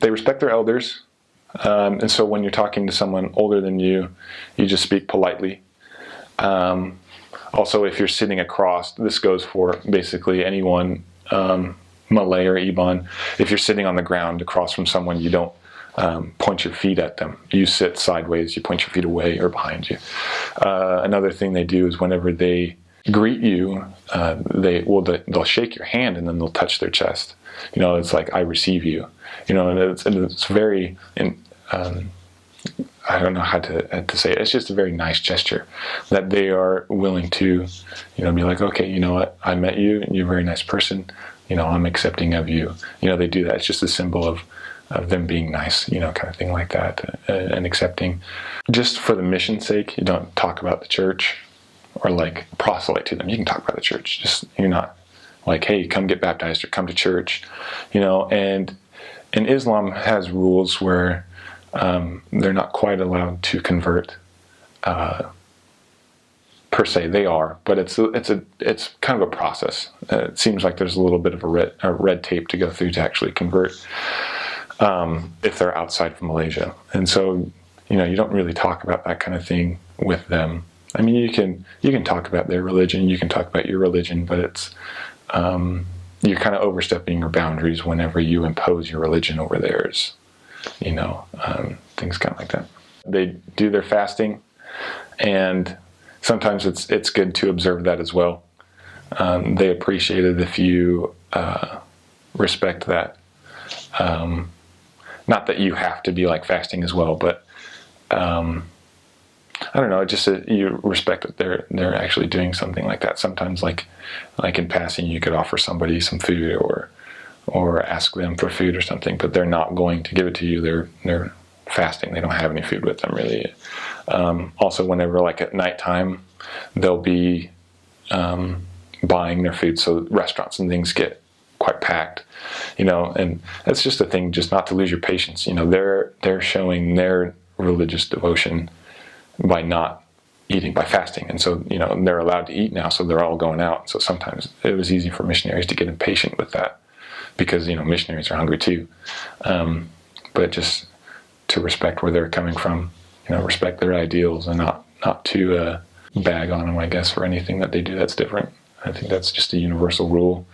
they respect their elders. And so when you're talking to someone older than you, you just speak politely. Also, if you're sitting across, this goes for basically anyone, Malay or Iban. If you're sitting on the ground across from someone, you don't point your feet at them. You sit sideways, you point your feet away or behind you. Another thing they do is whenever they greet you, they'll shake your hand and then they'll touch their chest. It's like, I receive you. And it's very, I don't know how to say it. It's just a very nice gesture that they are willing to, be like, okay, you know what? I met you and you're a very nice person. I'm accepting of you. They do that. It's just a symbol of them being nice, kind of thing like that, and accepting. Just for the mission's sake, you don't talk about the church or like proselyte to them. You can talk about the church. Just, you're not like, hey, come get baptized or come to church, and Islam has rules where they're not quite allowed to convert per se. They are, but it's kind of a process. It seems like there's a little bit of a red tape to go through to actually convert if they're outside of Malaysia. And so you don't really talk about that kind of thing with them. I mean, you can talk about their religion, you can talk about your religion, but it's you're kind of overstepping your boundaries whenever you impose your religion over theirs. Things kind of like that. They do their fasting, and sometimes it's good to observe that as well. They appreciate it if you respect that. Not that you have to be like fasting as well, but I don't know. Just you respect that they're actually doing something like that. Sometimes, like in passing, you could offer somebody some food or ask them for food or something, but they're not going to give it to you. They're fasting. They don't have any food with them really. Also, whenever like at nighttime, they'll be buying their food, so restaurants and things get quite packed, and that's just a thing, just not to lose your patience. They're showing their religious devotion by not eating, by fasting, and so they're allowed to eat now, so they're all going out. So sometimes it was easy for missionaries to get impatient with that, because missionaries are hungry too. But just to respect where they're coming from, respect their ideals, and not to bag on them, I guess, for anything that they do that's different. I think that's just a universal rule.